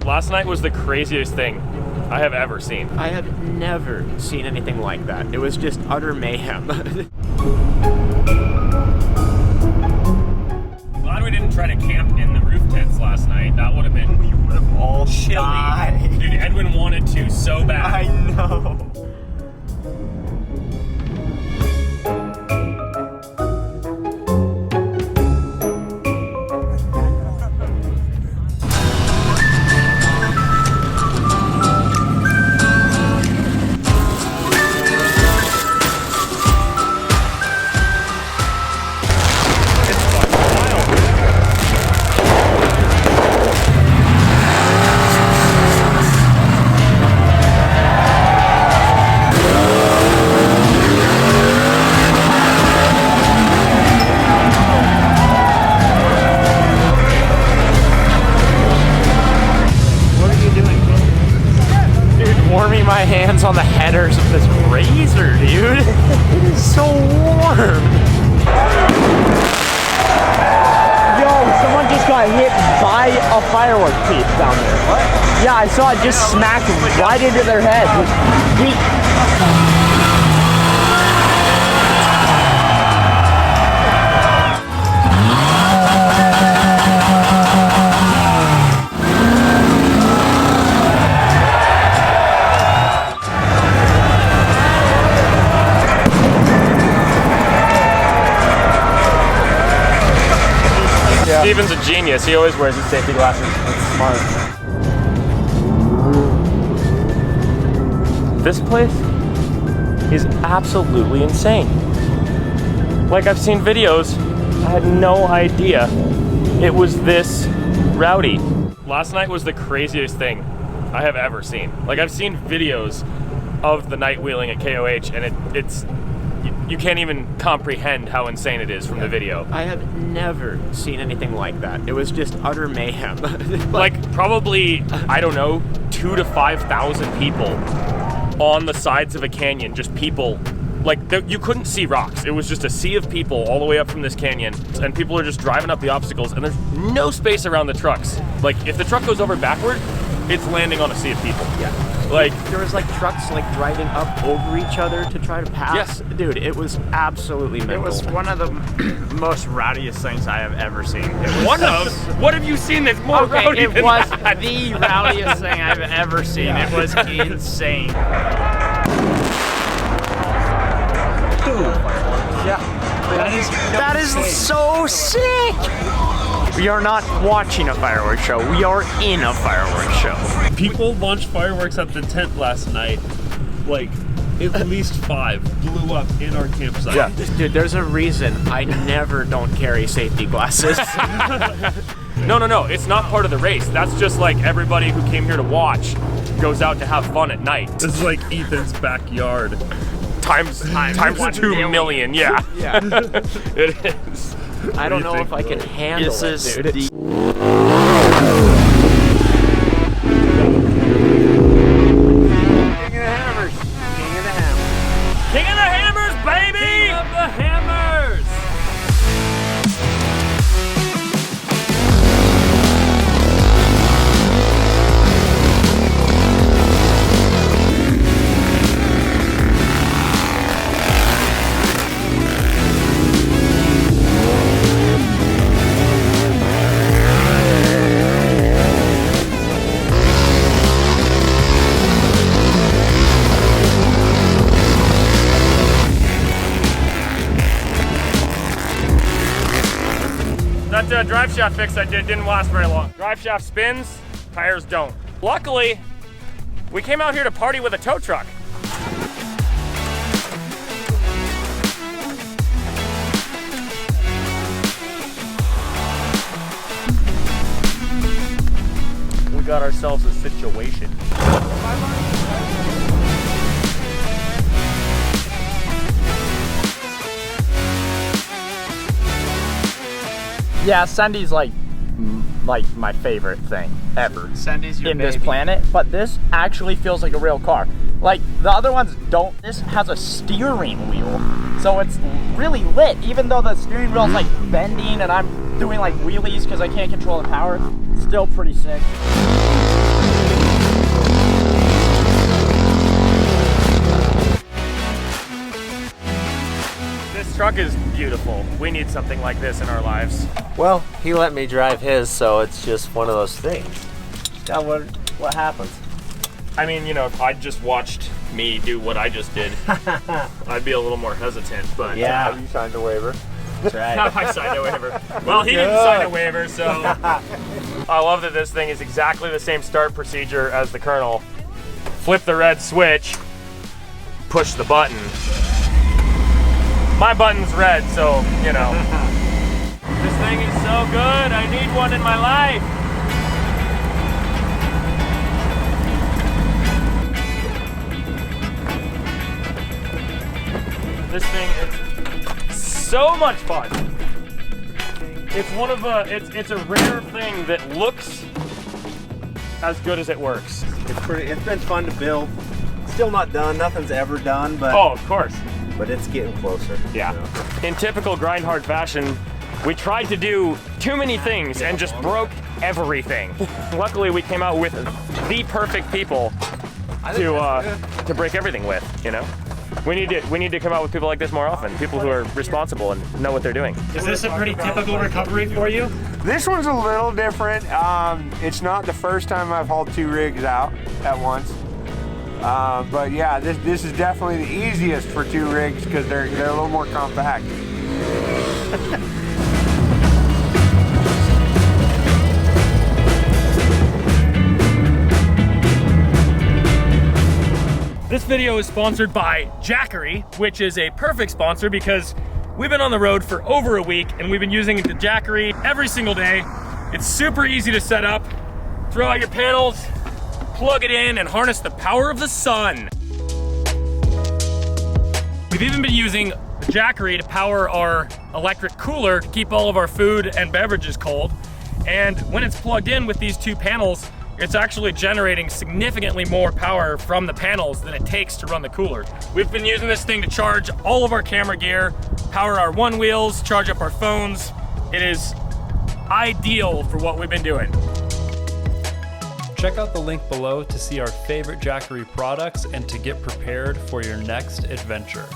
Last night was the craziest thing I have ever seen. I have never seen anything like that. It was just utter mayhem. Glad we didn't try to camp in the roof tents last night. That would have been We would have all chilly. died. Dude, Edwin wanted to so bad. I know. Warming my hands on the headers of this razor, dude. It is so warm. Yo, someone just got hit by a firework piece down there. What? Yeah, I saw it just smack right into their head. Steven's a genius. He always wears his safety glasses. That's smart. This place is absolutely insane. Like, I've seen videos, I had no idea it was this rowdy. Last night was the craziest thing I have ever seen. Like, I've seen videos of the night wheeling at KOH, and it's you can't even comprehend how insane it is from the video. I have never seen anything like that. It was just utter mayhem. Like, probably, I don't know, 2,000 to 5,000 people on the sides of a canyon, just people. Like, you couldn't see rocks. It was just a sea of people all the way up from this canyon, and people are just driving up the obstacles, and there's no space around the trucks. Like, if the truck goes over backward, it's landing on a sea of people. Yeah. Like, there was like trucks like driving up over each other to try to pass. Yes. Dude, it was absolutely mental. It was one of the most rowdiest things I have ever seen. What have you seen that's more rowdy it than was that? the rowdiest thing I've ever seen. Yeah. It was insane. Yeah. That is so sick! We are not watching a fireworks show, we are in a fireworks show. People launched fireworks at the tent last night. Like, at least 5 blew up in our campsite. Yeah. Dude, there's a reason I never don't carry safety glasses. No, it's not part of the race. That's just like everybody who came here to watch goes out to have fun at night. This is like Ethan's backyard. Times 2 million, yeah. Yeah. It is. I don't do you know think, if I can handle This it, is dude. the It's- King of the Hammers, baby! King of the Hammers! That drive shaft fix I did didn't last very long. Drive shaft spins, tires don't. Luckily, we came out here to party with a tow truck. We got ourselves a situation. Yeah, Sandy's like my favorite thing ever Sandy's your in this baby. planet, but this actually feels like a real car. Like, the other ones don't. This has a steering wheel, so it's really lit, even though the steering wheel's like bending and I'm doing like wheelies because I can't control the power. Still pretty sick. truck is beautiful. We need something like this in our lives. Well, he let me drive his, so it's just one of those things. Now what happens? I mean, you know, if I'd just watched me do what I just did, I'd be a little more hesitant, but... Yeah. You signed a waiver. That's right. I signed a waiver. Well, he didn't sign a waiver, so... I love that this thing is exactly the same start procedure as the Colonel. Flip the red switch, push the button. My button's red, so, you know. This thing is so good, I need one in my life. This thing is so much fun. It's one of it's a rare thing that looks as good as it works. It's been fun to build. Still not done. Nothing's ever done, but Oh, of course. but it's getting closer. Yeah. In typical grind hard fashion, we tried to do too many things and just broke everything. Luckily, we came out with the perfect people to break everything with, you know? We need to come out with people like this more often, people who are responsible and know what they're doing. Is this a pretty typical recovery for you? This one's a little different. It's not the first time I've hauled 2 rigs out at once. But yeah, this is definitely the easiest for 2 rigs because they're a little more compact. This video is sponsored by Jackery, which is a perfect sponsor because we've been on the road for over a week and we've been using the Jackery every single day. It's super easy to set up. Throw out your panels, plug it in, and harness the power of the sun. We've even been using the Jackery to power our electric cooler to keep all of our food and beverages cold. And when it's plugged in with these 2 panels, it's actually generating significantly more power from the panels than it takes to run the cooler. We've been using this thing to charge all of our camera gear, power our one wheels, charge up our phones. It is ideal for what we've been doing. Check out the link below to see our favorite Jackery products and to get prepared for your next adventure.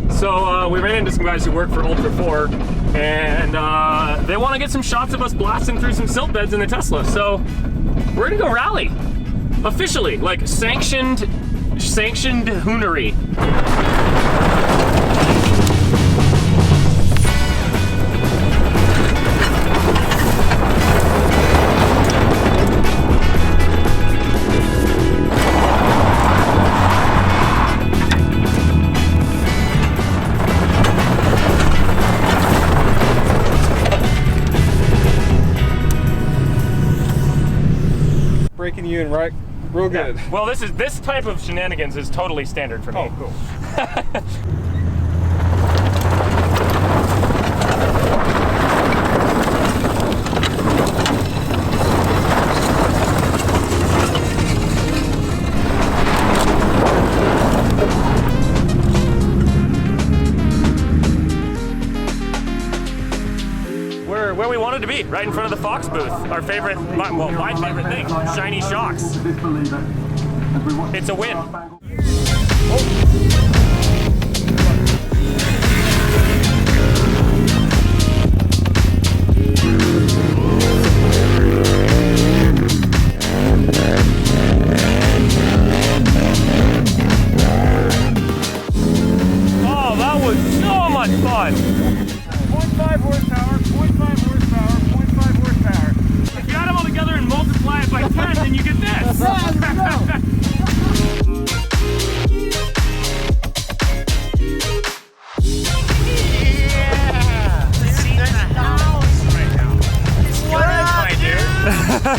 So we ran into some guys who work for Ultra 4 and they want to get some shots of us blasting through some silt beds in the Tesla. So we're gonna go rally. Officially, like sanctioned hoonery. Breaking you in right, real good. Yeah. Well, this type of shenanigans is totally standard for me. Oh, cool. We're where we wanted to be, right in front of the Fox booth. Our favorite, well, my favorite thing, shiny shocks. It's a win. Oh, that was so much fun. 0.5 horsepower, 0.5 horsepower, 0.5 horsepower. If you add them all together and multiply it by 10, then you get this.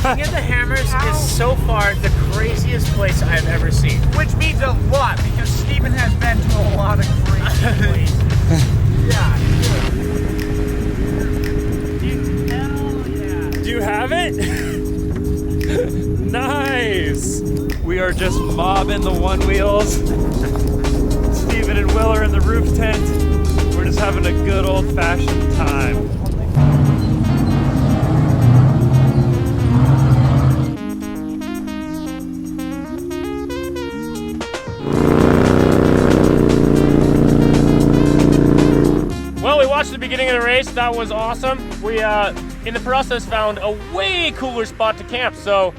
King of the Hammers is so far the craziest place I've ever seen. Which means a lot because Steven has been to a lot of crazy places. Yeah. Do you have it? Nice. We are just mobbing the one wheels. Steven and Will are in the roof tent. We're just having a good old-fashioned time. beginning of the race. That was awesome. We, in the process, found a way cooler spot to camp, so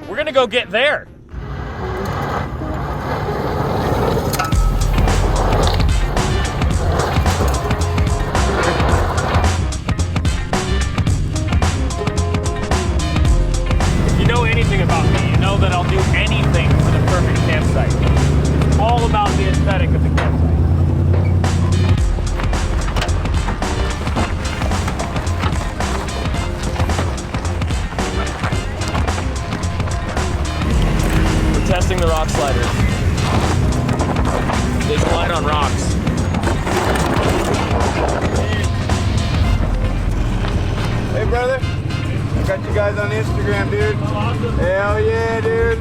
we're gonna go get there. If you know anything about me, you know that I'll do anything for the perfect campsite. It's all about the aesthetic of the campsite. Testing the rock sliders. They slide on rocks. Hey, brother. I got you guys on Instagram, dude. Awesome. Hell yeah, dude.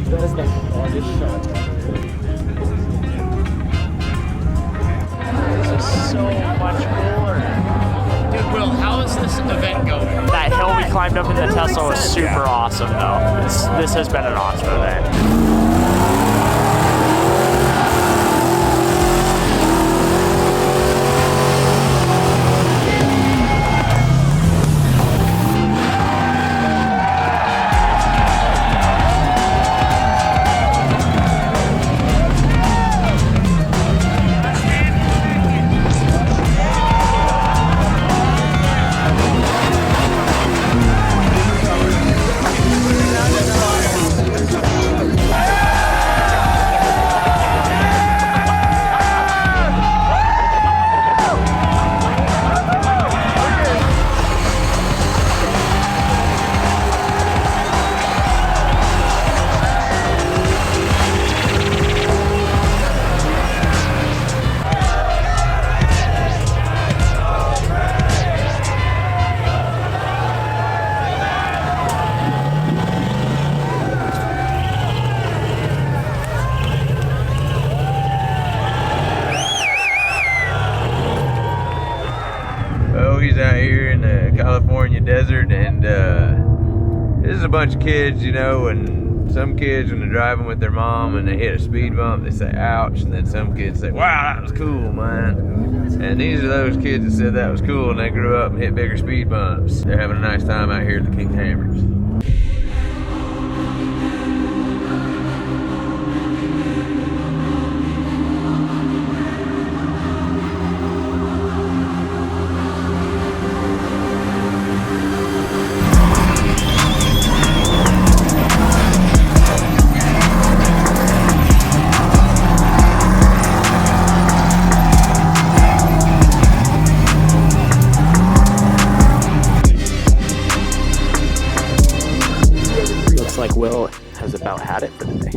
That is the hardest shot. This is so much cooler. Dude, Will, how is this event going? That hill we climbed up in the Tesla was super awesome, though. This has been an awesome event. He's out here in the California desert, and this is a bunch of kids, you know, and some kids, when they're driving with their mom and they hit a speed bump, they say ouch, and then some kids say, wow, that was cool, man. And these are those kids that said that was cool, and they grew up and hit bigger speed bumps. They're having a nice time out here at the King Hammers. Like Will has about had it for the day.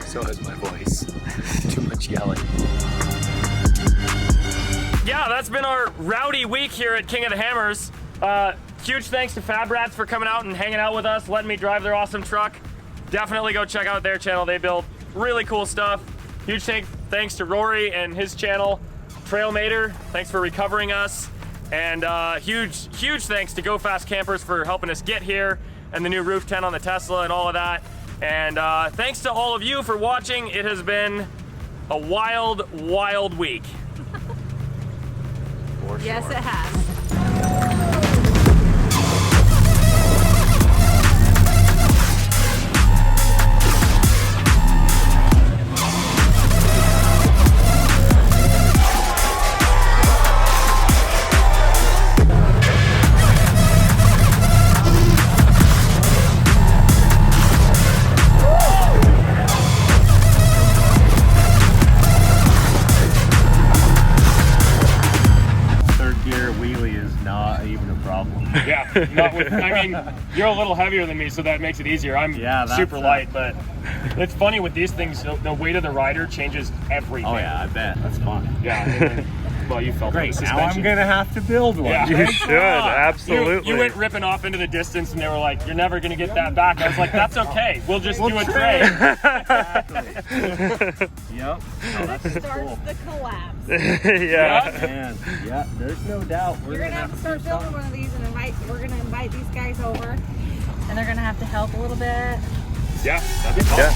So has my voice. Too much yelling. Yeah, that's been our rowdy week here at King of the Hammers. Huge thanks to Fab Rats for coming out and hanging out with us, letting me drive their awesome truck. Definitely go check out their channel. They build really cool stuff. Huge thanks to Rory and his channel, Trailmater. Thanks for recovering us. And huge thanks to Go Fast Campers for helping us get here, and the new roof tent on the Tesla and all of that. And thanks to all of you for watching. It has been a wild, wild week. Yes, it has. Yeah, not with, I mean, you're a little heavier than me, so that makes it easier. I'm super light, but it's funny with these things, the weight of the rider changes everything. Oh yeah, I bet. That's fun. Yeah. And, well, you felt great. The Now I'm gonna have to build one. Yeah. You should, absolutely. You went ripping off into the distance, and they were like, "You're never gonna get that back." I was like, "That's okay. We'll just do a trade." Exactly. Yep. Oh, that's Starts cool. the collapse. Yeah. Man, yeah, there's no doubt. You're gonna have to start building one of these, and we're gonna invite these guys over, and they're gonna have to help a little bit. Yeah, that'd be fun. Yeah.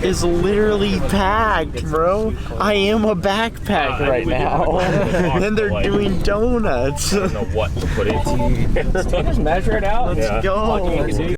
is literally packed, bro. I am a backpack right now. And they're doing donuts. I don't know what to put in. Just measure it out. Let's go.